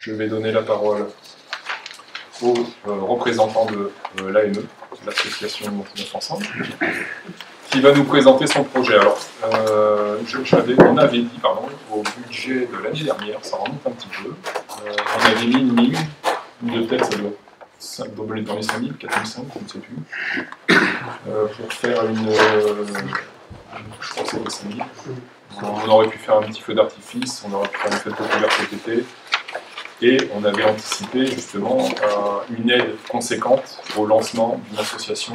je vais donner la parole au représentant de l'AME, l'association Mont-Neuf Ensemble, qui va nous présenter son projet. Alors, on avait dit, pardon, au budget de l'année dernière, ça remonte un petit peu, on avait mis une ligne de tête, ça doit doubler dans les 5 000, 4 500, je ne sais plus, pour faire une... je crois que c'est les 5 000. On aurait pu faire un petit feu d'artifice, on aurait pu faire une fête populaire cet été, et on avait anticipé justement une aide conséquente au lancement d'une association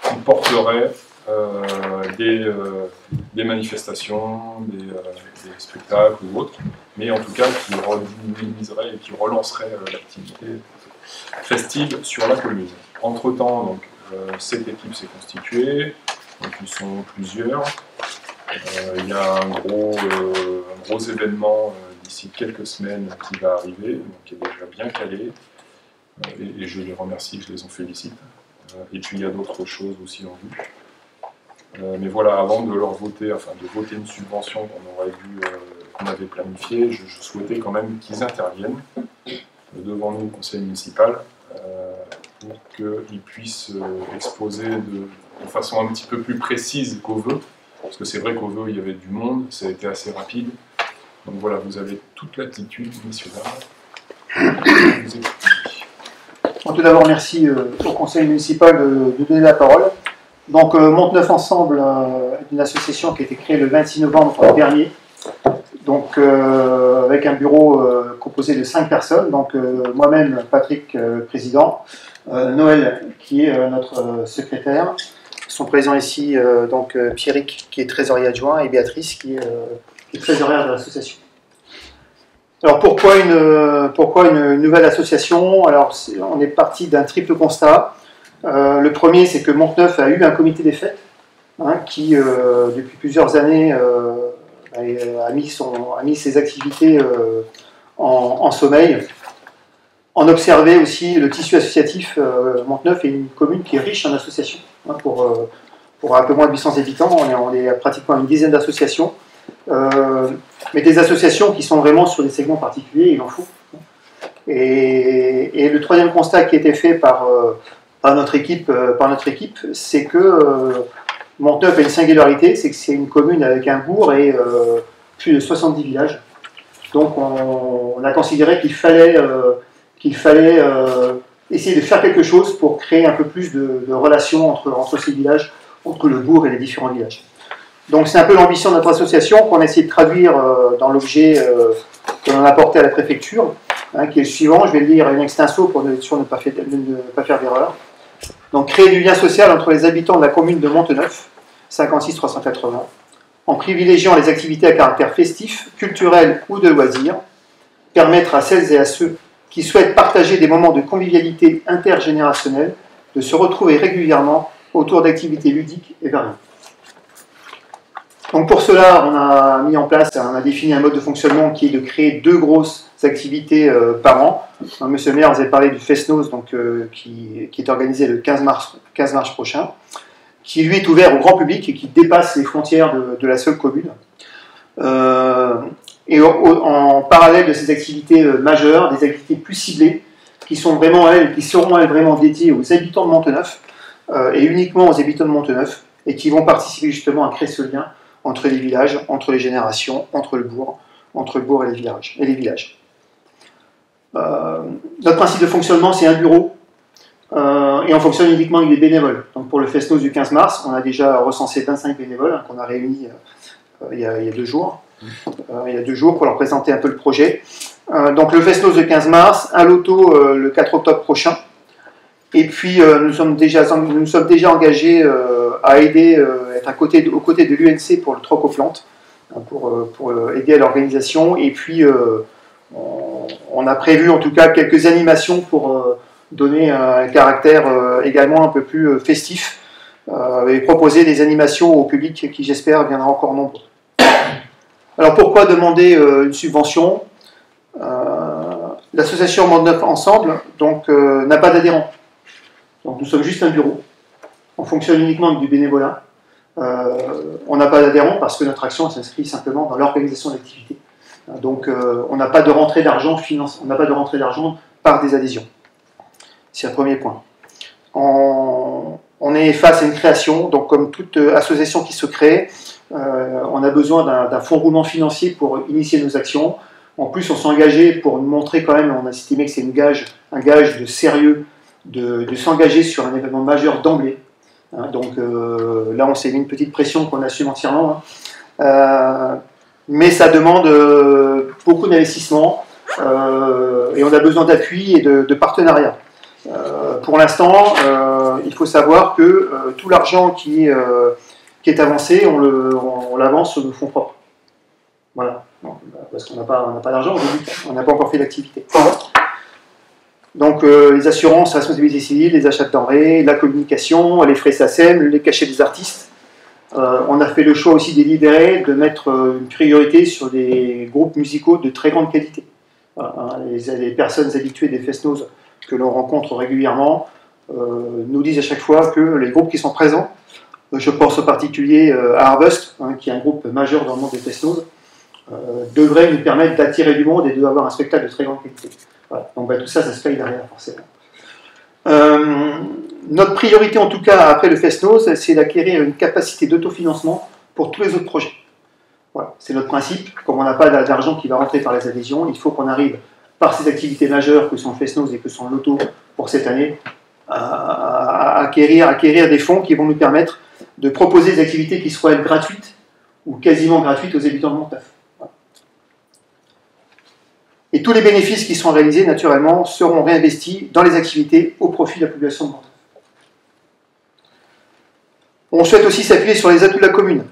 qui porterait des manifestations, des spectacles ou autres, mais en tout cas qui redynamiserait et qui relancerait l'activité festive sur la commune. Entre-temps, donc, cette équipe s'est constituée, donc ils sont plusieurs. Il y a un gros événement d'ici quelques semaines qui va arriver, donc qui est déjà bien calé, et je les remercie, je les en félicite. Et puis il y a d'autres choses aussi en vue. Mais voilà, avant de leur voter, enfin de voter une subvention qu'on avait planifiée, je souhaitais quand même qu'ils interviennent devant nous au conseil municipal pour qu'ils puissent exposer de façon un petit peu plus précise qu'au vœu. Parce que c'est vrai qu'au vœu, il y avait du monde, ça a été assez rapide. Donc voilà, vous avez toute l'attitude, messieurs, dames. Tout d'abord, merci au conseil municipal de donner la parole. Donc, Mont-Neuf Ensemble est une association qui a été créée le 26 novembre dernier. Donc, avec un bureau composé de 5 personnes. Donc, moi-même, Patrick, président. Noël, qui est notre secrétaire. Son président ici, donc Pierrick, qui est trésorier adjoint, et Béatrice, qui est trésorière de l'association. Alors pourquoi une nouvelle association? Alors on est parti d'un triple constat. Le premier, c'est que Mont-Neuf a eu un comité des fêtes, qui depuis plusieurs années a mis ses activités en sommeil. On observait aussi le tissu associatif. Mont-Neuf est une commune qui est riche en associations. Pour un peu moins de 800 habitants, on est à pratiquement une dizaine d'associations. Mais des associations qui sont vraiment sur des segments particuliers, il en faut. Et le troisième constat qui a été fait par notre équipe, c'est que Mont-Neuf a une singularité, c'est que c'est une commune avec un bourg et plus de 70 villages. Donc on a considéré qu'il fallait essayer de faire quelque chose pour créer un peu plus de relations entre ces villages, entre le bourg et les différents villages. Donc c'est un peu l'ambition de notre association qu'on a essayé de traduire dans l'objet que l'on a apporté à la préfecture, qui est le suivant. Je vais le lire un extenso pour être sûr de ne pas faire d'erreur. Donc créer du lien social entre les habitants de la commune de Mont-Neuf, 56 380, en privilégiant les activités à caractère festif, culturel ou de loisirs, permettre à celles et à ceux qui souhaitent partager des moments de convivialité intergénérationnelle de se retrouver régulièrement autour d'activités ludiques et variées. Donc pour cela, on a défini un mode de fonctionnement qui est de créer 2 grosses activités par an. Monsieur le maire vous avez parlé du Fest-Noz, qui est organisé le 15 mars prochain, qui lui est ouvert au grand public et qui dépasse les frontières de la seule commune. Et en parallèle de ces activités majeures, des activités plus ciblées, qui seront vraiment dédiées aux habitants de Mont-Neuf, et uniquement aux habitants de Mont-Neuf, et qui vont participer justement à créer ce lien entre les villages, entre les générations, entre le bourg et les villages. Notre principe de fonctionnement, c'est un bureau, et on fonctionne uniquement avec des bénévoles. Donc pour le Fest-Noz du 15 mars, on a déjà recensé 25 bénévoles qu'on a réunis il y a 2 jours. Pour leur présenter un peu le projet. Donc le Fest-Noz le 15 mars, un loto le 4 octobre prochain. Et puis nous sommes déjà engagés à aider, être aux côtés de l'UNC pour le troc aux plantes, pour aider à l'organisation. Et puis on a prévu en tout cas quelques animations pour donner un caractère également un peu plus festif, et proposer des animations au public qui j'espère viendra encore nombreux. Alors pourquoi demander une subvention? L'association Mont-Neuf Ensemble n'a pas d'adhérents. Donc nous sommes juste un bureau. On fonctionne uniquement avec du bénévolat. On n'a pas d'adhérents parce que notre action s'inscrit simplement dans l'organisation d'activités Donc on n'a pas de rentrée d'argent par des adhésions. C'est le premier point. On est face à une création, donc comme toute association qui se crée, on a besoin d'un fonds roulement financier pour initier nos actions. En plus, on s'est engagé pour nous montrer quand même, on a estimé que c'est un gage de sérieux de s'engager sur un événement majeur d'emblée. Donc là, on s'est mis une petite pression qu'on assume entièrement. Mais ça demande beaucoup d'investissement et on a besoin d'appui et de partenariat. Pour l'instant, il faut savoir que tout l'argent qui est avancé, on l'avance sur nos fonds propres. Voilà. Parce qu'on n'a pas d'argent, on n'a pas encore fait d'activité. Donc les assurances, la responsabilité civile, les achats de denrées, la communication, les frais SACEM, les cachets des artistes. On a fait le choix aussi délibéré de mettre une priorité sur des groupes musicaux de très grande qualité. Voilà, les personnes habituées des Fest-Noz que l'on rencontre régulièrement nous disent à chaque fois que les groupes qui sont présents, je pense en particulier à Harvest, qui est un groupe majeur dans le monde des Fest-Noz, devrait nous permettre d'attirer du monde et d'avoir un spectacle de très grande qualité. Voilà. Donc tout ça, ça se paye derrière, forcément. Notre priorité, en tout cas, après le Fest-Noz, c'est d'acquérir une capacité d'autofinancement pour tous les autres projets. Voilà. C'est notre principe. Comme on n'a pas d'argent qui va rentrer par les adhésions, il faut qu'on arrive, par ces activités majeures que sont le Fest-Noz et que sont le Loto pour cette année, à acquérir des fonds qui vont nous permettre de proposer des activités qui soient gratuites ou quasiment gratuites aux habitants de Montneuf. Et tous les bénéfices qui sont réalisés, naturellement, seront réinvestis dans les activités au profit de la population de Montneuf. On souhaite aussi s'appuyer sur les atouts de la commune.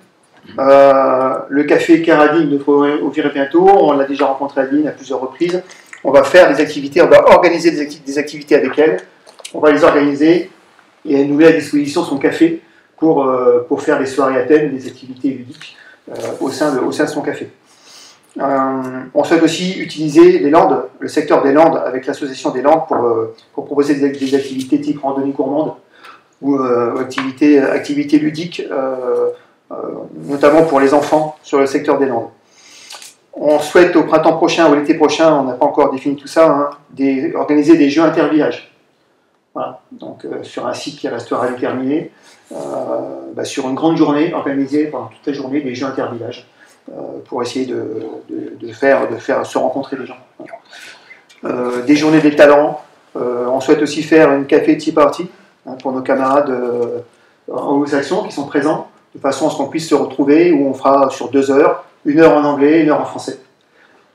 Le café Caradine devrait ouvrir bientôt, on l'a déjà rencontré à Digne à plusieurs reprises. On va faire des activités, on va organiser des activités avec elle, on va les organiser et elle nous met à disposition son café pour faire des soirées à thème, des activités ludiques au sein de son café. On souhaite aussi utiliser les Landes, le secteur des Landes, avec l'association des Landes pour proposer des activités type randonnée gourmande ou activités ludiques, notamment pour les enfants sur le secteur des Landes. On souhaite au printemps prochain ou l'été prochain, on n'a pas encore défini tout ça, organiser des jeux intervillages. Voilà. Donc sur un site qui restera déterminé, sur une grande journée, organiser pendant toute la journée des jeux intervillages. Pour essayer de faire se rencontrer les gens. Des journées des talents. On souhaite aussi faire une café tea party pour nos camarades anglo-saxons qui sont présents, de façon à ce qu'on puisse se retrouver, où on fera sur 2 heures, 1 heure en anglais, 1 heure en français,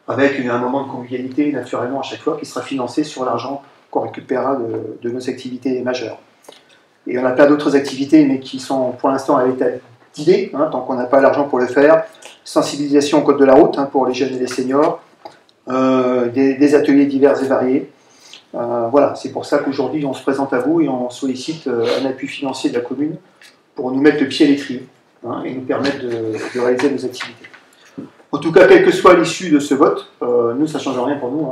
avec un moment de convivialité naturellement à chaque fois qui sera financé sur l'argent qu'on récupérera de nos activités majeures. Et on a plein d'autres activités, mais qui sont pour l'instant à l'état d'idées, tant qu'on n'a pas l'argent pour le faire. Sensibilisation au code de la route pour les jeunes et les seniors, des ateliers divers et variés. Voilà, c'est pour ça qu'aujourd'hui on se présente à vous et on sollicite un appui financier de la commune pour nous mettre le pied à l'étrier et nous permettre de réaliser nos activités. En tout cas, quelle que soit l'issue de ce vote, nous ça ne change rien pour nous.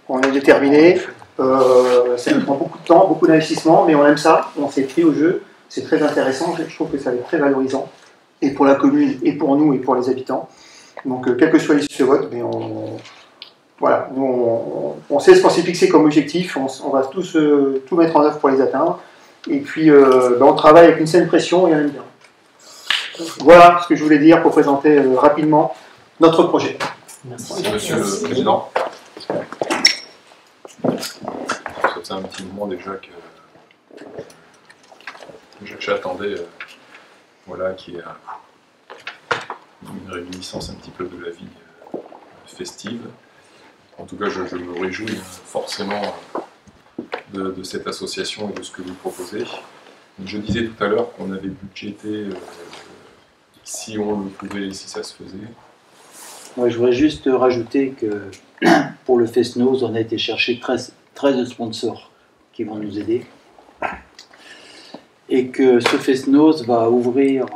On est déterminés, ça nous prend beaucoup de temps, beaucoup d'investissement, mais on aime ça, on s'est pris au jeu, c'est très intéressant, je trouve que ça va être très valorisant. Et pour la commune, et pour nous, et pour les habitants. Donc, quel que soit l'issue de ce vote, mais on sait ce qu'on s'est fixé comme objectif, on va tous tout mettre en œuvre pour les atteindre, et puis on travaille avec une saine pression, et on aime bien. Voilà ce que je voulais dire pour présenter rapidement notre projet. Merci, Monsieur le Président. C'est un petit moment déjà que j'attendais. Voilà, qui est une réminiscence un petit peu de la vie festive. En tout cas, je me réjouis forcément de cette association et de ce que vous proposez. Je disais tout à l'heure qu'on avait budgété, si on le pouvait, si ça se faisait. Ouais, je voudrais juste rajouter que pour le Fest-Noz, on a été chercher 13 sponsors qui vont nous aider. Et que ce Fest-Noz va ouvrir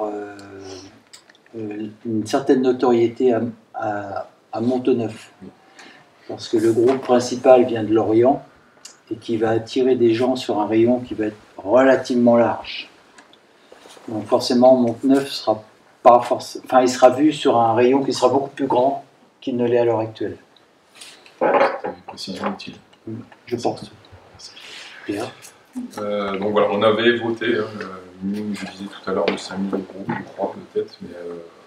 une certaine notoriété à Montneuf. Parce que le groupe principal vient de Lorient et qui va attirer des gens sur un rayon qui va être relativement large. Donc forcément, Montneuf sera pas forcément, il sera vu sur un rayon qui sera beaucoup plus grand qu'il ne l'est à l'heure actuelle. C'est une précision utile. Je pense. Bien. Donc voilà, on avait voté, minimum, je disais tout à l'heure, de 5 000 euros, je crois, de tête, mais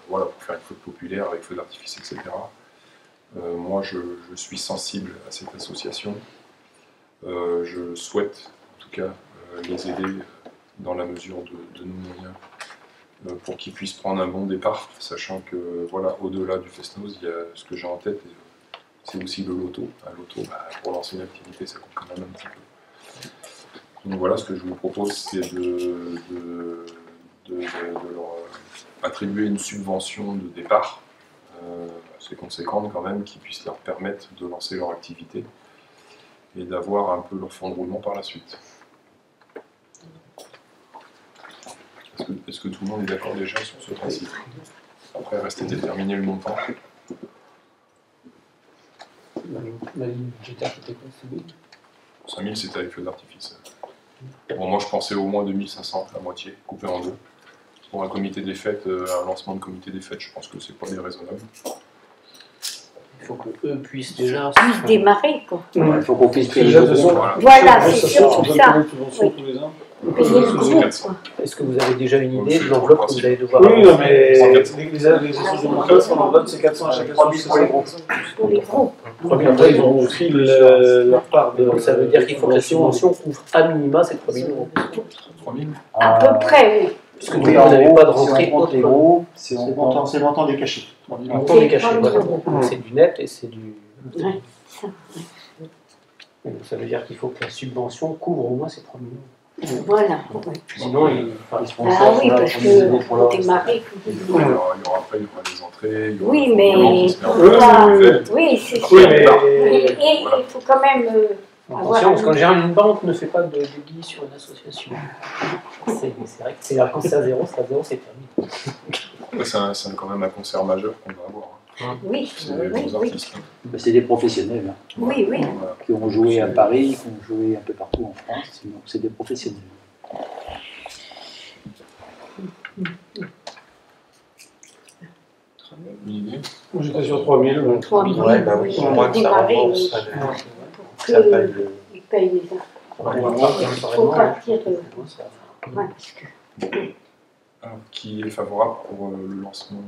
voilà, pour faire une fête populaire avec feu d'artifice, etc. Moi, je suis sensible à cette association. Je souhaite, en tout cas, les aider dans la mesure de nos moyens pour qu'ils puissent prendre un bon départ, sachant que, voilà, au-delà du Fest-Noz, il y a ce que j'ai en tête, c'est aussi le loto. Un loto, pour lancer une activité, ça coûte quand même un petit peu. Donc voilà, ce que je vous propose, c'est de leur attribuer une subvention de départ assez conséquente quand même, qui puisse leur permettre de lancer leur activité et d'avoir un peu leur fonds de roulement par la suite. Est-ce que tout le monde est d'accord déjà sur ce principe? Après, reste à déterminer le montant. La ligne budgétaire, c'était quoi? 5 000, c'était avec feu d'artifice. Bon, moi, je pensais au moins 2500, la moitié, coupé en deux. Pour un comité des fêtes, un lancement de comité des fêtes, je pense que c'est pas déraisonnable. Il faut qu'eux puissent déjà démarrer, quoi. Il faut qu'on puisse payer Déjà, le de toute groupe. façon, Voilà, c'est surtout ça. Oui. Tous les ans. Payer le groupe, quoi. Est-ce que vous avez déjà une idée de l'enveloppe que vous allez devoir Oui, non, mais Sans les quatre cents. associations de montage, on en donne, c'est 400 à chaque 3 000 pour les groupes. Pour les groupes. Après, ils ont aussi leur part de. Donc ça veut dire qu'il faut que la subvention couvre à minima ces 3 000 euros. 3 000 À peu près, oui. Puisque Oui, vous en n'avez gros, pas de si on rentrée compte les autre. groupes, c'est le montant des cachets. Le montant des cachets, C'est voilà. 3 000 euros. Donc c'est du net et c'est du. Ouais, ça. Donc ça veut dire qu'il faut que la subvention couvre au moins ces 3 000 euros. Voilà. Ouais. Sinon, il. Les sponsors Ah oui, sont là parce pour nous aider que pour pour le démarrer. Il y aura après, il y aura les entrées, il y aura Oui, le mais fournement qui se met en pour place, ça, le fait. oui, c'est sûr. Oui, Et mais. il faut quand même Attention, parce qu'en général, une banque ne fait pas de guille sur une association. C'est vrai que quand c'est à zéro, c'est permis. Après, c'est quand même un concert majeur qu'on va avoir. Oui, C'est oui, les oui. artistes. Ben, c'est des professionnels hein, Oui, oui. Voilà. qui ont joué à Paris, qui ont joué un peu partout en France. Donc c'est des professionnels. Une idée? Moi, j'étais sur 3 000. 3 000, Ouais, bah oui, oui, pour pour moi que ça démarrer, rembourse, oui. ça, Pour ça paye le- qu'ils payent les impôts. Il faut partir de... Ouais, parce que... Alors, qui est favorable pour le lancement,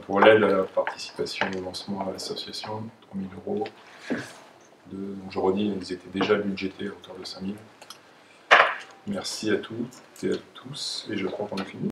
pour l'aide à la participation au lancement à l'association, 3 000 euros. Donc je redis, ils étaient déjà budgétés à hauteur de 5 000. Merci à toutes et à tous, et je crois qu'on a fini.